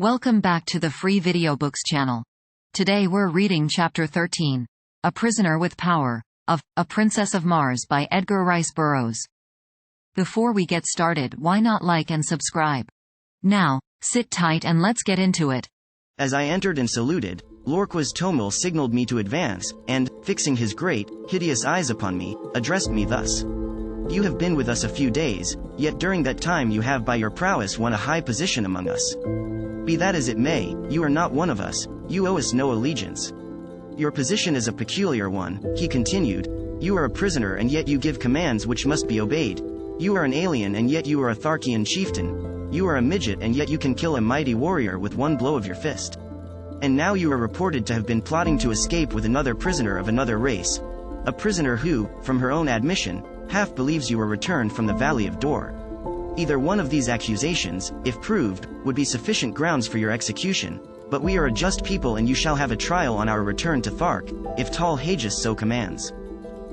Welcome back to the Free Video Books channel. Today we're reading Chapter 13, A Prisoner with Power, of A Princess of Mars by Edgar Rice Burroughs. Before we get started, why not like and subscribe? Now, sit tight and let's get into it. As I entered and saluted, Lorqua's Tomil signaled me to advance, and, fixing his great, hideous eyes upon me, addressed me thus. You have been with us a few days, yet during that time you have by your prowess won a high position among us. Be that as it may, you are not one of us, you owe us no allegiance. Your position is a peculiar one, he continued. You are a prisoner and yet you give commands which must be obeyed. You are an alien and yet you are a Tharkian chieftain. You are a midget and yet you can kill a mighty warrior with one blow of your fist. And now you are reported to have been plotting to escape with another prisoner of another race. A prisoner who, from her own admission, half believes you were returned from the Valley of Dor. Either one of these accusations, if proved, would be sufficient grounds for your execution, but we are a just people and you shall have a trial on our return to Thark, if Tal Hages so commands.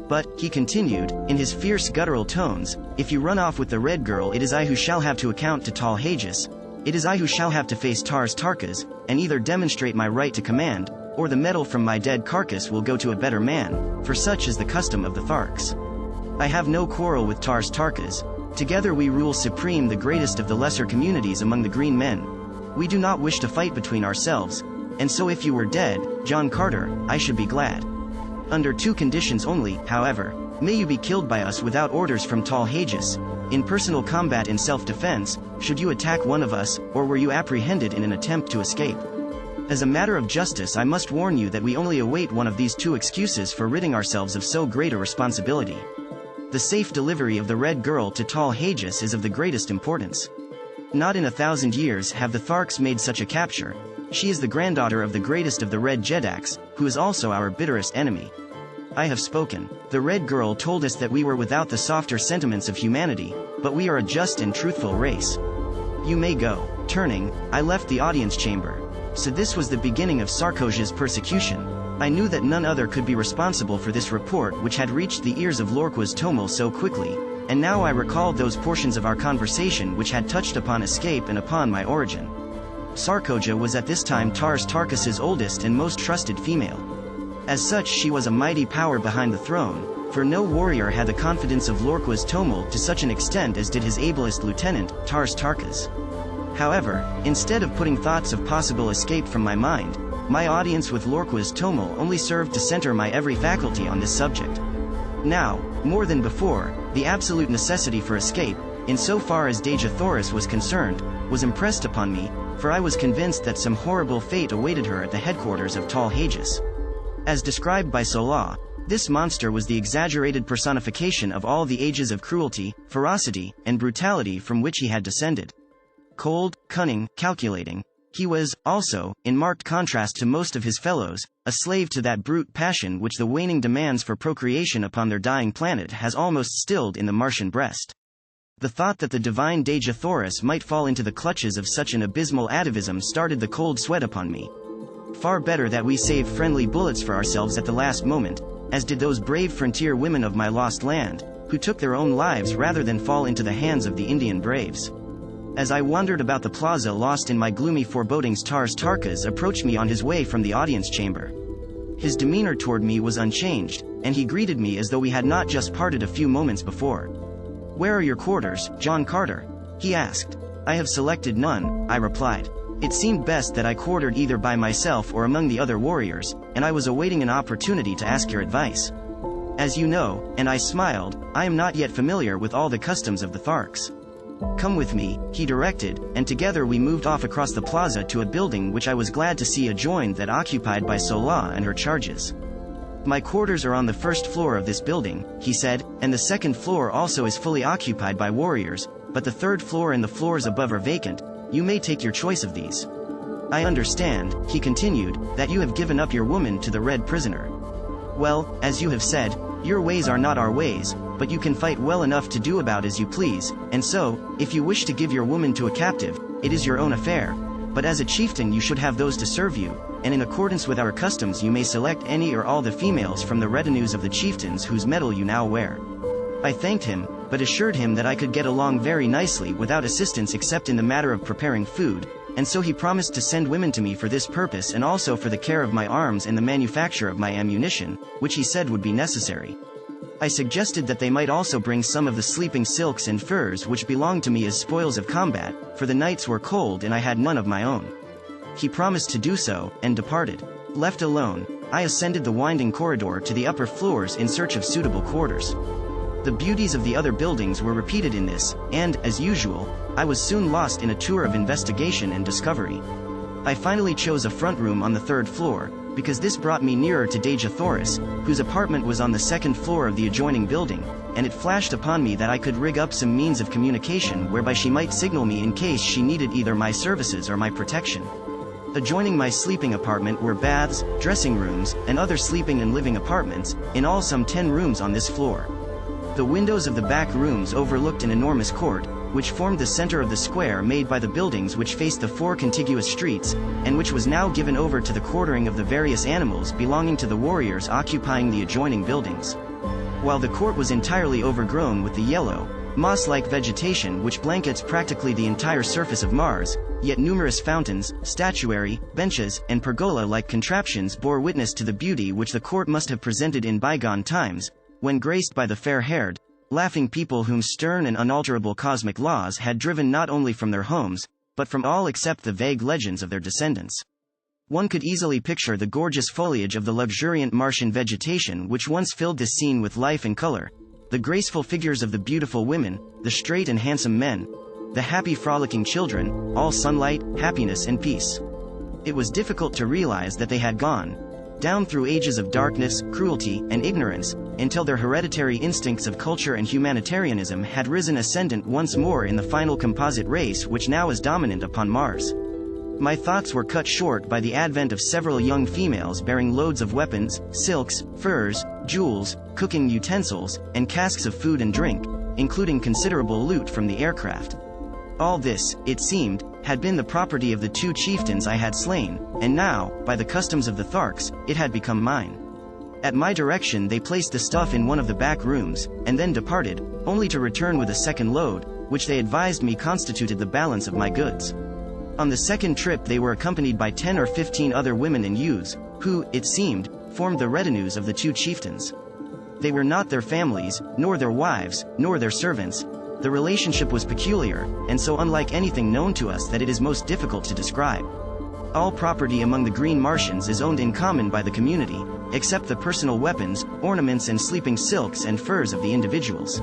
But, he continued, in his fierce guttural tones, if you run off with the red girl it is I who shall have to account to Tal Hages, it is I who shall have to face Tars Tarkas, and either demonstrate my right to command, or the metal from my dead carcass will go to a better man, for such is the custom of the Tharks. I have no quarrel with Tars Tarkas. Together we rule supreme the greatest of the lesser communities among the green men. We do not wish to fight between ourselves, and so if you were dead, John Carter, I should be glad. Under two conditions only, however, may you be killed by us without orders from Tal Hages, in personal combat in self-defense, should you attack one of us, or were you apprehended in an attempt to escape. As a matter of justice I must warn you that we only await one of these two excuses for ridding ourselves of so great a responsibility. The safe delivery of the Red Girl to Tal Hages is of the greatest importance. Not in 1,000 years have the Tharks made such a capture. She is the granddaughter of the greatest of the Red Jedaks, who is also our bitterest enemy. I have spoken. The Red Girl told us that we were without the softer sentiments of humanity, but we are a just and truthful race. You may go. Turning, I left the audience chamber. So this was the beginning of Sarkozha's persecution. I knew that none other could be responsible for this report which had reached the ears of Lorqua's Tomil so quickly, and now I recalled those portions of our conversation which had touched upon escape and upon my origin. Sarkozha was at this time Tars Tarkas's oldest and most trusted female. As such she was a mighty power behind the throne, for no warrior had the confidence of Lorqua's Tomil to such an extent as did his ablest lieutenant, Tars Tarkas. However, instead of putting thoughts of possible escape from my mind, my audience with Lorqua's Tomil only served to center my every faculty on this subject. Now, more than before, the absolute necessity for escape, insofar as Dejah Thoris was concerned, was impressed upon me, for I was convinced that some horrible fate awaited her at the headquarters of Tal Hages. As described by Sola, this monster was the exaggerated personification of all the ages of cruelty, ferocity, and brutality from which he had descended. Cold, cunning, calculating, he was, also, in marked contrast to most of his fellows, a slave to that brute passion which the waning demands for procreation upon their dying planet has almost stilled in the Martian breast. The thought that the divine Dejah Thoris might fall into the clutches of such an abysmal atavism started the cold sweat upon me. Far better that we save friendly bullets for ourselves at the last moment, as did those brave frontier women of my lost land, who took their own lives rather than fall into the hands of the Indian braves. As I wandered about the plaza lost in my gloomy forebodings, Tars Tarkas approached me on his way from the audience chamber. His demeanor toward me was unchanged, and he greeted me as though we had not just parted a few moments before. "Where are your quarters, John Carter?" he asked. "I have selected none," I replied. "It seemed best that I quartered either by myself or among the other warriors, and I was awaiting an opportunity to ask your advice. As you know," and I smiled, "I am not yet familiar with all the customs of the Tharks. Come with me," he directed, and together we moved off across the plaza to a building which I was glad to see adjoined that occupied by Sola and her charges. "My quarters are on the first floor of this building," he said, "and the second floor also is fully occupied by warriors, but the third floor and the floors above are vacant. You may take your choice of these. I understand," he continued, "that you have given up your woman to the red prisoner. Well, as you have said, your ways are not our ways, but you can fight well enough to do about as you please, and so, if you wish to give your woman to a captive, it is your own affair, but as a chieftain you should have those to serve you, and in accordance with our customs you may select any or all the females from the retinues of the chieftains whose metal you now wear." I thanked him, but assured him that I could get along very nicely without assistance except in the matter of preparing food, and so he promised to send women to me for this purpose and also for the care of my arms and the manufacture of my ammunition, which he said would be necessary. I suggested that they might also bring some of the sleeping silks and furs which belonged to me as spoils of combat, for the nights were cold and I had none of my own. He promised to do so, and departed. Left alone, I ascended the winding corridor to the upper floors in search of suitable quarters. The beauties of the other buildings were repeated in this, and, as usual, I was soon lost in a tour of investigation and discovery. I finally chose a front room on the 3rd floor, because this brought me nearer to Dejah Thoris, whose apartment was on the 2nd floor of the adjoining building, and it flashed upon me that I could rig up some means of communication whereby she might signal me in case she needed either my services or my protection. Adjoining my sleeping apartment were baths, dressing rooms, and other sleeping and living apartments, in all some 10 rooms on this floor. The windows of the back rooms overlooked an enormous court, which formed the center of the square made by the buildings which faced the 4 contiguous streets, and which was now given over to the quartering of the various animals belonging to the warriors occupying the adjoining buildings. While the court was entirely overgrown with the yellow, moss-like vegetation which blankets practically the entire surface of Mars, yet numerous fountains, statuary, benches, and pergola-like contraptions bore witness to the beauty which the court must have presented in bygone times, when graced by the fair-haired, laughing people whom stern and unalterable cosmic laws had driven not only from their homes, but from all except the vague legends of their descendants. One could easily picture the gorgeous foliage of the luxuriant Martian vegetation which once filled this scene with life and color, the graceful figures of the beautiful women, the straight and handsome men, the happy frolicking children, all sunlight, happiness and peace. It was difficult to realize that they had gone down through ages of darkness, cruelty, and ignorance, until their hereditary instincts of culture and humanitarianism had risen ascendant once more in the final composite race which now is dominant upon Mars. My thoughts were cut short by the advent of several young females bearing loads of weapons, silks, furs, jewels, cooking utensils, and casks of food and drink, including considerable loot from the aircraft. All this, it seemed, had been the property of the 2 chieftains I had slain, and now, by the customs of the Tharks, it had become mine. At my direction they placed the stuff in one of the back rooms, and then departed, only to return with a second load, which they advised me constituted the balance of my goods. On the 2nd trip they were accompanied by 10 or 15 other women and youths, who, it seemed, formed the retinues of the 2 chieftains. They were not their families, nor their wives, nor their servants. The relationship was peculiar, and so unlike anything known to us that it is most difficult to describe. All property among the Green Martians is owned in common by the community, except the personal weapons, ornaments and sleeping silks and furs of the individuals.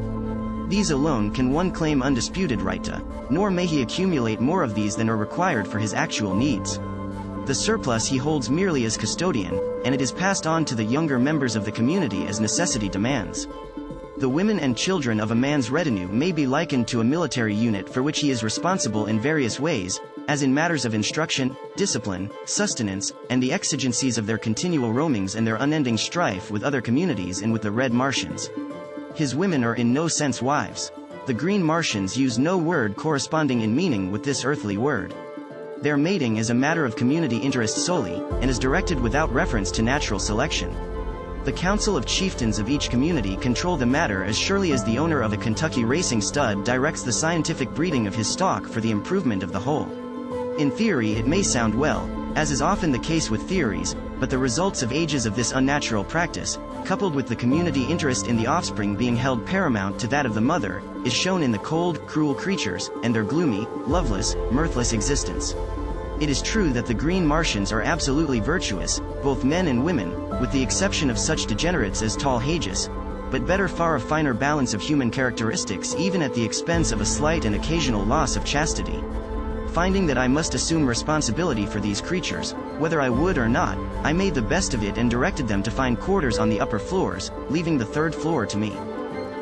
These alone can one claim undisputed right to, nor may he accumulate more of these than are required for his actual needs. The surplus he holds merely as custodian, and it is passed on to the younger members of the community as necessity demands. The women and children of a man's retinue may be likened to a military unit for which he is responsible in various ways, as in matters of instruction, discipline, sustenance, and the exigencies of their continual roamings and their unending strife with other communities and with the Red Martians. His women are in no sense wives. The Green Martians use no word corresponding in meaning with this earthly word. Their mating is a matter of community interest solely, and is directed without reference to natural selection. The council of chieftains of each community control the matter as surely as the owner of a Kentucky racing stud directs the scientific breeding of his stock for the improvement of the whole. In theory it may sound well, as is often the case with theories, but the results of ages of this unnatural practice, coupled with the community interest in the offspring being held paramount to that of the mother, is shown in the cold, cruel creatures, and their gloomy, loveless, mirthless existence. It is true that the Green Martians are absolutely virtuous, both men and women, with the exception of such degenerates as tall Hages, but better far a finer balance of human characteristics even at the expense of a slight and occasional loss of chastity. Finding that I must assume responsibility for these creatures, whether I would or not, I made the best of it and directed them to find quarters on the upper floors, leaving the 3rd floor to me.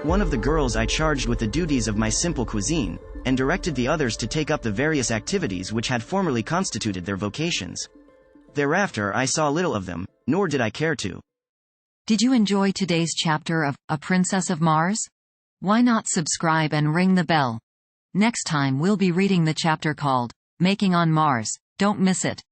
One of the girls I charged with the duties of my simple cuisine, and directed the others to take up the various activities which had formerly constituted their vocations. Thereafter I saw little of them, nor did I care to. Did you enjoy today's chapter of A Princess of Mars? Why not subscribe and ring the bell? Next time we'll be reading the chapter called Making on Mars. Don't miss it.